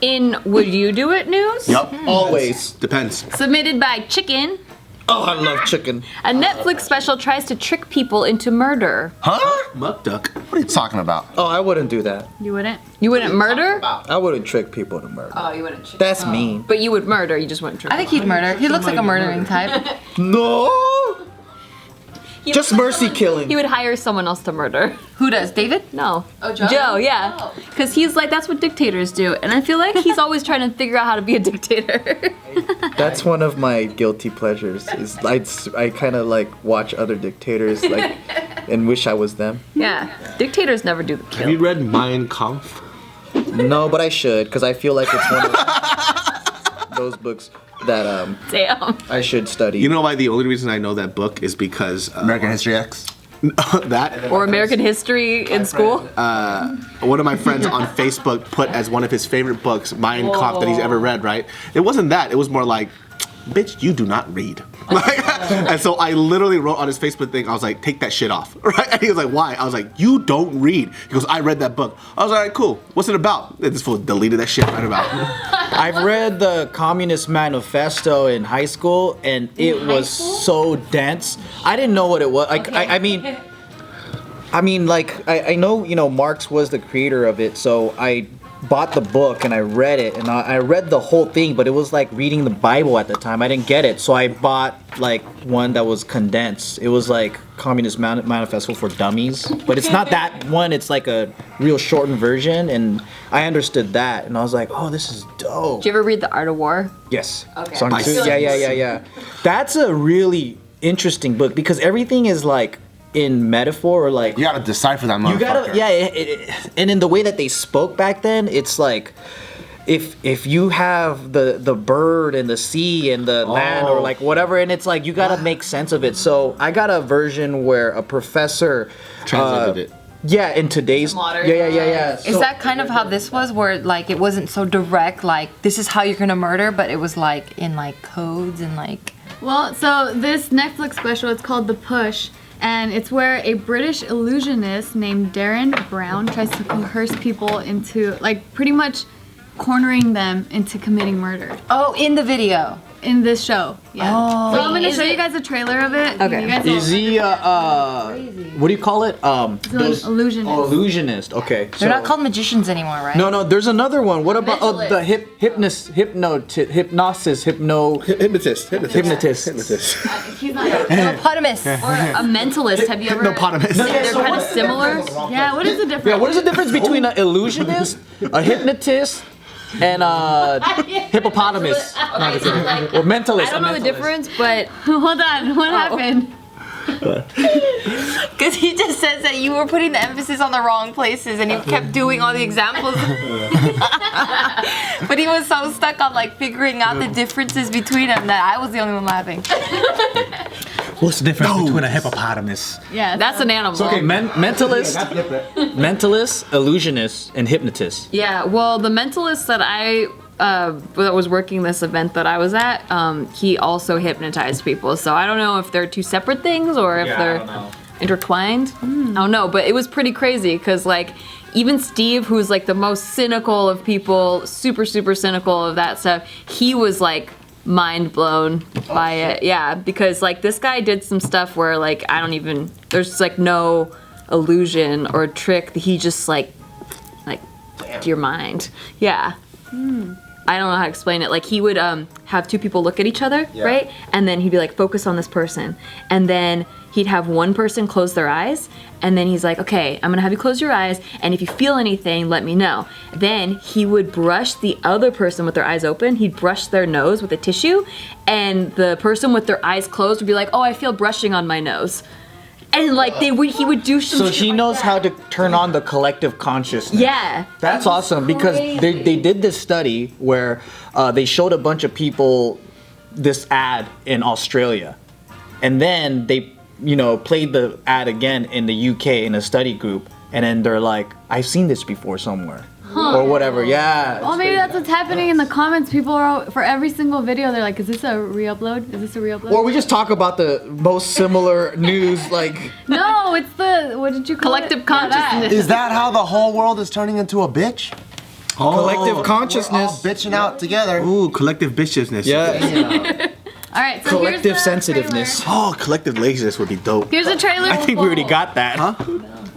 In Would You Do It news? Yep. Always. Depends. Submitted by Chicken. Oh, I love chicken. A Netflix special tries to trick people into murder. Huh? Muck duck. What are you talking about? Oh, I wouldn't do that. You wouldn't? You wouldn't murder? I wouldn't trick people to murder. Oh, you wouldn't trick. That's mean. But you would murder, you just wouldn't trick. I think he'd murder. He looks like a murdering type. No. Just mercy killing. He would hire someone else to murder. Who does? David? No. Oh, Joe? Joe, yeah. Because he's like, that's what dictators do. And I feel like he's always trying to figure out how to be a dictator. That's one of my guilty pleasures. Is I kind of like watch other dictators like and wish I was them. Yeah. Dictators never do the Have kill. you read Mein Kampf? No, but I should because I feel like it's one of those books that Damn. I should study. You know why the only reason I know that book is because American History X. that Or American history in school. one of my friends on Facebook put as one of his favorite books Mein Kampf that he's ever read, right? It wasn't that. It was more like, bitch, you do not read. And so I literally wrote on his Facebook thing, I was like, take that shit off, right? And he was like, why? I was like, you don't read. He goes, I read that book. I was like, all right, cool. What's it about? And this fool deleted that shit right about. I've read the Communist Manifesto in high school, and it was so dense. I didn't know what it was. Like, I mean, like, I know, you know, Marx was the creator of it, so I bought the book and I read it, and I read the whole thing, but it was like reading the Bible at the time. I didn't get it, so I bought like one that was condensed. It was like Communist Manifesto for Dummies, but it's not that one. It's like a real shortened version, and I understood that, and I was like, oh, this is dope. Did you ever read The Art of War? Yes. Okay. Song I two? feel like Yeah. That's a really interesting book because everything is like in metaphor or like You gotta decipher that motherfucker. you gotta and in the way that they spoke back then, it's like if you have the bird and the sea and the land or like whatever, and it's like you gotta make sense of it. So I got a version where a professor Translated it. Yeah, in today's Modern. Yeah. Is that kind of how this was, where like it wasn't so direct, like this is how you're gonna murder, but it was like in like codes and like. Well, so this Netflix special, it's called The Push, and it's where a British illusionist named Darren Brown tries to coerce people into, like, pretty much cornering them into committing murder Oh, in the video. in this show. Yeah. Oh. So I'm gonna Is show it- you guys a trailer of it. Okay. You guys will- Is he what do you call it? He's an illusionist. Oh, illusionist. Okay. They're not called magicians anymore, right? No, there's another one. What about the hypnotist? Hypnotist. He's not. Hippopotamus. Or a mentalist. Have you ever? Hypnopotamus. They're kind of similar. Yeah. What is the difference? Yeah, what is the difference between an illusionist, a hypnotist, and a hippopotamus? Or mentalist. I don't know the difference, but Hold on. What happened? Because he just says that you were putting the emphasis on the wrong places and you kept doing all the examples. But he was so stuck on like figuring out the differences between them that I was the only one laughing. What's the difference between a hippopotamus? Yeah. that's an animal. Okay, mentalist, illusionist, and hypnotist. Yeah, well, the mentalist that that was working this event that I was at, he also hypnotized people. So I don't know if they're two separate things or if they're intertwined. I don't know, but it was pretty crazy because like even Steve, who's like the most cynical of people, super cynical of that stuff, he was like mind blown by it. Yeah, because like this guy did some stuff where like there's like no illusion or trick. He just like to your mind. Yeah. I don't know how to explain it. Like he would have two people look at each other, right? And then he'd be like, focus on this person. And then he'd have one person close their eyes. And then he's like, okay, I'm gonna have you close your eyes. And if you feel anything, let me know. Then he would brush the other person with their eyes open. He'd brush their nose with a tissue. And the person with their eyes closed would be like, oh, I feel brushing on my nose. And like he would do some So shit he like knows that. how to turn on the collective consciousness. Yeah. That's awesome because they did this study where they showed a bunch of people this ad in Australia. And then they, played the ad again in the UK in a study group. And then they're like, I've seen this before somewhere. Or whatever, yeah. Well, maybe that's what's happening in the comments. People are, for every single video, they're like, is this a re-upload? Is this a re-upload? Or we just talk about the most similar news, like... No, it's the, what did you call Collective it? Yeah, that. consciousness. Is that how the whole world is turning into a bitch? Collective consciousness. All bitching out together. Ooh, collective viciousness. Yeah. All right, so Collective here's the sensitiveness. Oh, collective laziness would be dope. Trailer. Here's a trailer. I think we already got that. Huh?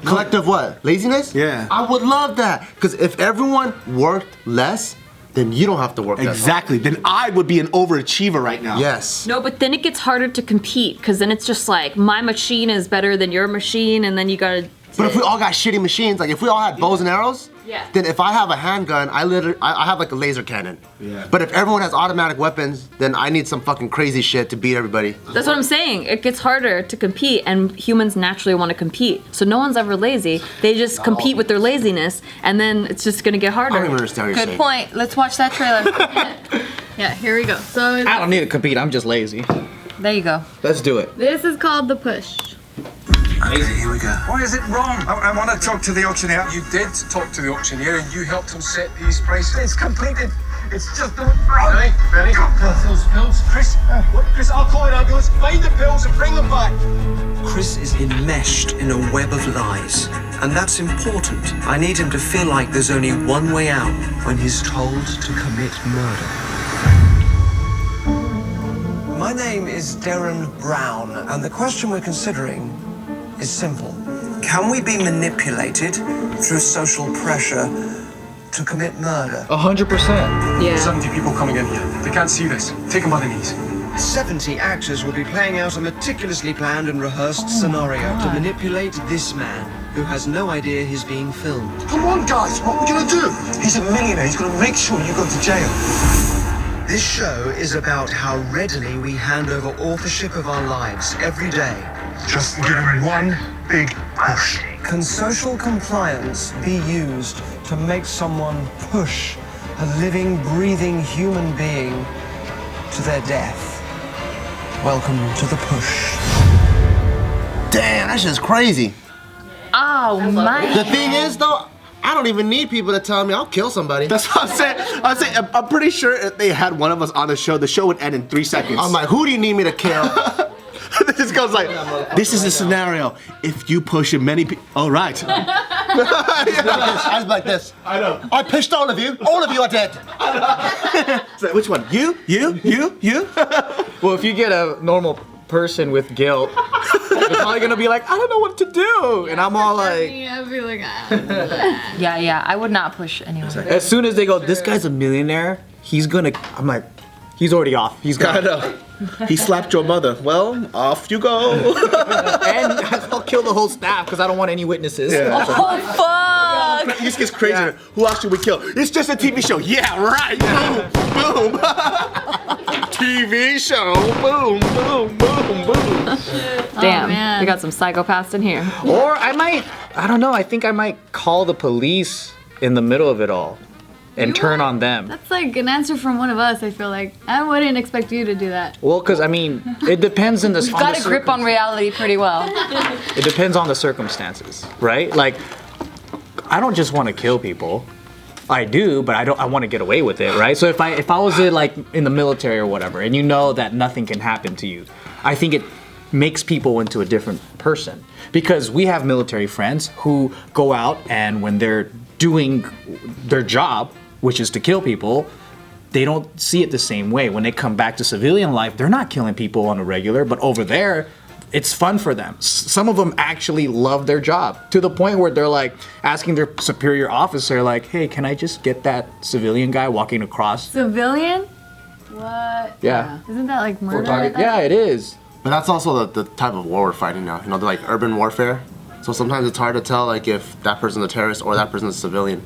Collective what? Laziness? Yeah. I would love that. Because if everyone worked less, then you don't have to work that hard. Exactly. Then I would be an overachiever right now. Yes. No, but then it gets harder to compete because then it's just like my machine is better than your machine, and then you gotta. But if we all got shitty machines, like if we all had bows and arrows, Yeah. then if I have a handgun, I have like a laser cannon. Yeah. But if everyone has automatic weapons, then I need some fucking crazy shit to beat everybody. That's what I'm saying. It gets harder to compete, and humans naturally want to compete. So no one's ever lazy. They just compete with their laziness, and then it's just gonna get I don't even harder. understand what you're Good saying. point. Let's watch that trailer. Yeah, here we go. So I don't need to compete. I'm just lazy. There you go. Let's do it. this is called The Push. Here we go. Why is it wrong? I want to talk to the auctioneer. You did talk to the auctioneer and you helped him set these prices. It's completed. It's just the... Ready? Ready? Those pills. Chris, what? Chris, I'll call an ambulance. Find the pills and bring them back. Chris is enmeshed in a web of lies, and that's important. I need him to feel like there's only one way out when he's told to commit murder. My name is Darren Brown, and the question we're considering is simple. Can we be manipulated through social pressure to commit murder? 100%. Yeah. 70 people coming in here. They can't see this. Take them by the knees. 70 actors will be playing out a meticulously planned and rehearsed scenario to manipulate this man who has no idea he's being filmed. Come on, guys. What are we going to do? He's a millionaire. He's going to make sure you go to jail. This show is about how readily we hand over authorship of our lives every day. Just give him one big push. Can social compliance be used to make someone push a living, breathing human being to their death? Welcome to The Push. Damn, that shit's crazy. Oh my. The thing is, though, I don't even need people to tell me I'll kill somebody. That's what I'm saying. I'm pretty sure if they had one of us on the show would end in 3 seconds. I'm like, who do you need me to kill? This goes like, this is the scenario. If you push it, many people. All right. I was like this. I know. I pushed all of you. All of you are dead. So which one? You? Well, if you get a normal person with guilt, they're probably gonna be like, I don't know what to do. And I'm all like, Yeah, I'd be like, Yeah, I would not push anyone. as soon as they go, this guy's a millionaire, he's gonna, I'm like, he's already off. He's I gone. know. He slapped your mother. Well, off you go. And I'll kill the whole staff because I don't want any witnesses. Oh fuck! It just gets crazier. Who else should we kill? It's just a TV show. Yeah, right. Boom, boom. TV show. Boom, boom, boom, boom. Damn, man. we got some psychopaths in here. Or I don't know, I think I might call the police in the middle of it all and turn on them. that's like an answer from one of us, I feel like. I wouldn't expect you to do that. Well, because I mean, it depends on the We've got a grip on reality pretty well. It depends on the circumstances, right? Like, I don't just want to kill people. I do, but I want to get away with it, right? So if I was in the military or whatever, and you know that nothing can happen to you, I think it makes people into a different person. Because we have military friends who go out and when they're doing their job, which is to kill people, they don't see it the same way. When they come back to civilian life, they're not killing people on a regular, but over there, it's fun for them. Some of them actually love their job to the point where they're like asking their superior officer, like, hey, can I just get that civilian guy walking across? Civilian? What? Yeah. Isn't that like murder? Yeah, it is. But that's also the type of war we're fighting now. You know, they're like urban warfare. So sometimes it's hard to tell like if that person's a terrorist or that person's a civilian.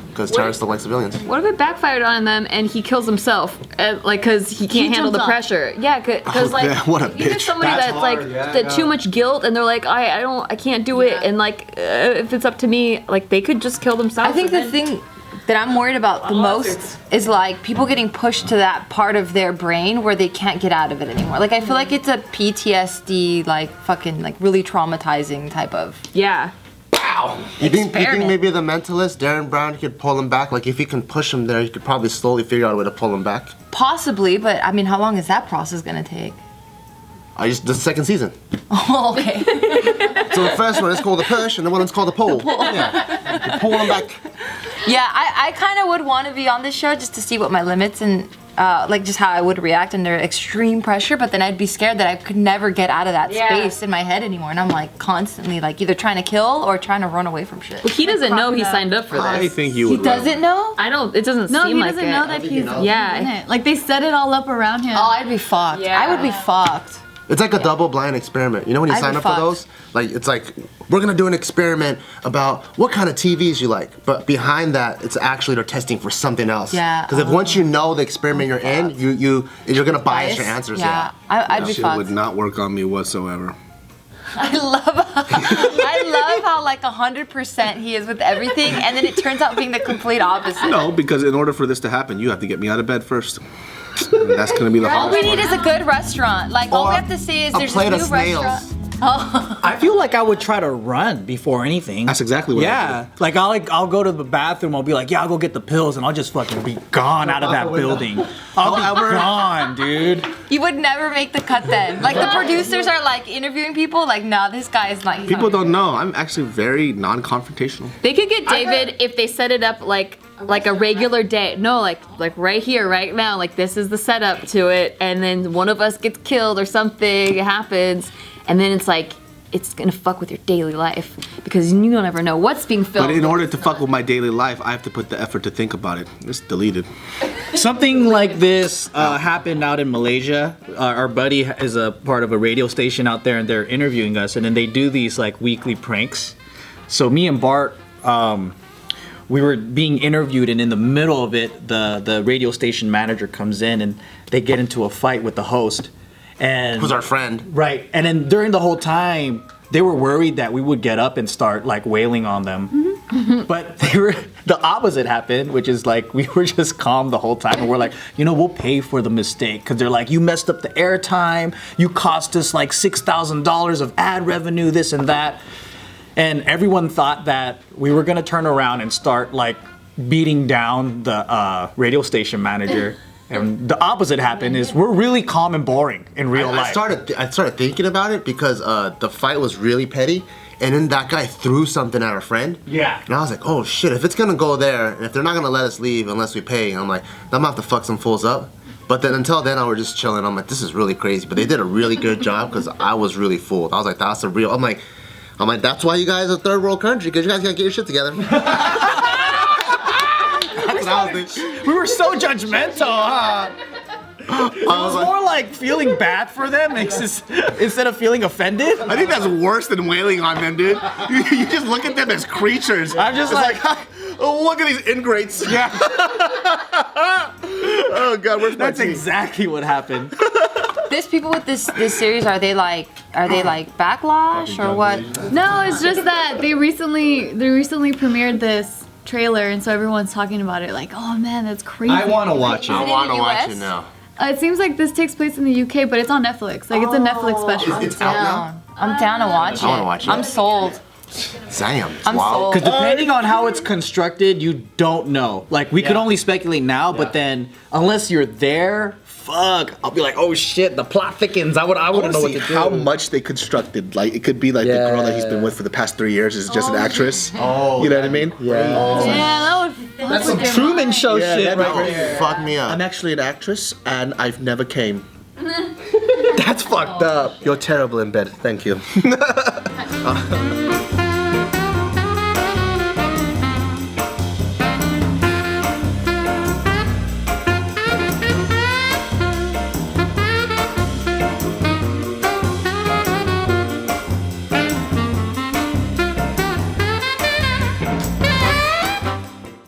Because terrorists look like civilians. What if it backfired on them and he kills himself, like because he can't handle the jumps off. pressure? Yeah, because like yeah, what a you get bitch. somebody that's like too much guilt and they're like I can't do it, and like if it's up to me, like they could just kill themselves. I think the thing that I'm worried about the most is like people getting pushed to that part of their brain where they can't get out of it anymore. Like I feel like it's a PTSD, like fucking like really traumatizing type of. Yeah. You think maybe the mentalist, Darren Brown, could pull him back? Like if he can push him there, he could probably slowly figure out a way to pull him back. Possibly, but I mean, how long is that process gonna take? The second season. Oh, okay. So the first one is called the push, and the one is called the pull. Yeah. You pull him back. Yeah, I kind of would want to be on this show just to see what my limits and like just how I would react under extreme pressure. But then I'd be scared that I could never get out of that space in my head anymore, and I'm like constantly like either trying to kill or trying to run away from shit. Well, he doesn't know he signed up for this. I think you would. He doesn't know? I don't. It doesn't No, seem he like doesn't it. know that he's Yeah. in it. Like they set it all up around him. Oh, I'd be fucked. Yeah. I would be fucked. It's like a double-blind experiment. You know when you I'd sign be up for fucked. those? Like, it's like, we're gonna do an experiment about what kind of TVs you like. But behind that, it's actually they're testing for something else. Yeah. Because if once you know the experiment you're in, you're gonna bias your answers. Yeah, I'd be Shit fucked. would not work on me whatsoever. I love how like 100% he is with everything, and then it turns out being the complete opposite. No, because in order for this to happen, you have to get me out of bed first. And that's gonna be the All hardest we need part. is a good restaurant. Like all we have to say is a there's plate a of new snails. restaurant. I feel like I would try to run before anything. That's exactly what I Yeah, like I'll go to the bathroom. I'll be like, yeah, I'll go get the pills, and I'll just fucking be gone out of that building. I'll be gone, dude. You would never make the cut then. Like the producers are like interviewing people. Like, nah, this guy is not. People don't know. I'm actually very non-confrontational. They could get David if they set it up like a regular day. No, like right here, right now. Like this is the setup to it, and then one of us gets killed or something happens, and then it's like it's gonna fuck with your daily life because you don't ever know what's being filmed. But in order to fuck with my daily life, I have to put the effort to think about it. It's deleted. Something like this happened out in Malaysia. Our buddy is a part of a radio station out there, and they're interviewing us, and then they do these like weekly pranks. So me and Bart, we were being interviewed, and in the middle of it, the radio station manager comes in, and they get into a fight with the host. And Who's our friend? right, and then during the whole time, they were worried that we would get up and start like wailing on them. But the opposite happened, which is like we were just calm the whole time, and we're like, we'll pay for the mistake, because they're like, you messed up the airtime, you cost us like $6,000 of ad revenue, this and that, and everyone thought that we were gonna turn around and start like beating down the radio station manager. And the opposite happened is we're really calm and boring in real life. I started thinking about it because the fight was really petty, and then that guy threw something at our friend. Yeah. And I was like, oh shit, if it's gonna go there, and if they're not gonna let us leave unless we pay, I'm like, I'm gonna have to fuck some fools up. But then until then, I was just chilling. I'm like, this is really crazy. But they did a really good job because I was really fooled. I was like, that's a real. I'm like, that's why you guys are a third world country, because you guys gotta get your shit together. We were so judgmental, huh? It was more like feeling bad for them instead of feeling offended. I think that's worse than wailing on them, dude. You just look at them as creatures. I'm just It's like, oh, look at these ingrates. Yeah. Oh God, where's my that's tea? exactly what happened. This people with this series, are they like backlash or what? No, it's just that they recently premiered this trailer, and so everyone's talking about it. Like, oh man, that's crazy. I want to watch I it. want to the watch US? it now. It seems like this takes place in the UK, but it's on Netflix. Like, it's a Netflix special. It's out now. I'm down to watch it. I wanna watch it. I'm sold. Damn. I'm wow. sold. Because depending on how it's constructed, you don't know. Like, we could only speculate now, but then unless you're there, fuck, I'll be like, oh shit, the plot thickens. I wouldn't know what to do. How much they constructed. Like, it could be like the girl that he's been with for the past 3 years is just an actress. Oh, You know what I mean? yeah. Yeah, that would. That's some Truman Show shit that right would there. Fuck me up. I'm actually an actress, and I've never came. That's fucked up. You're terrible in bed. Thank you.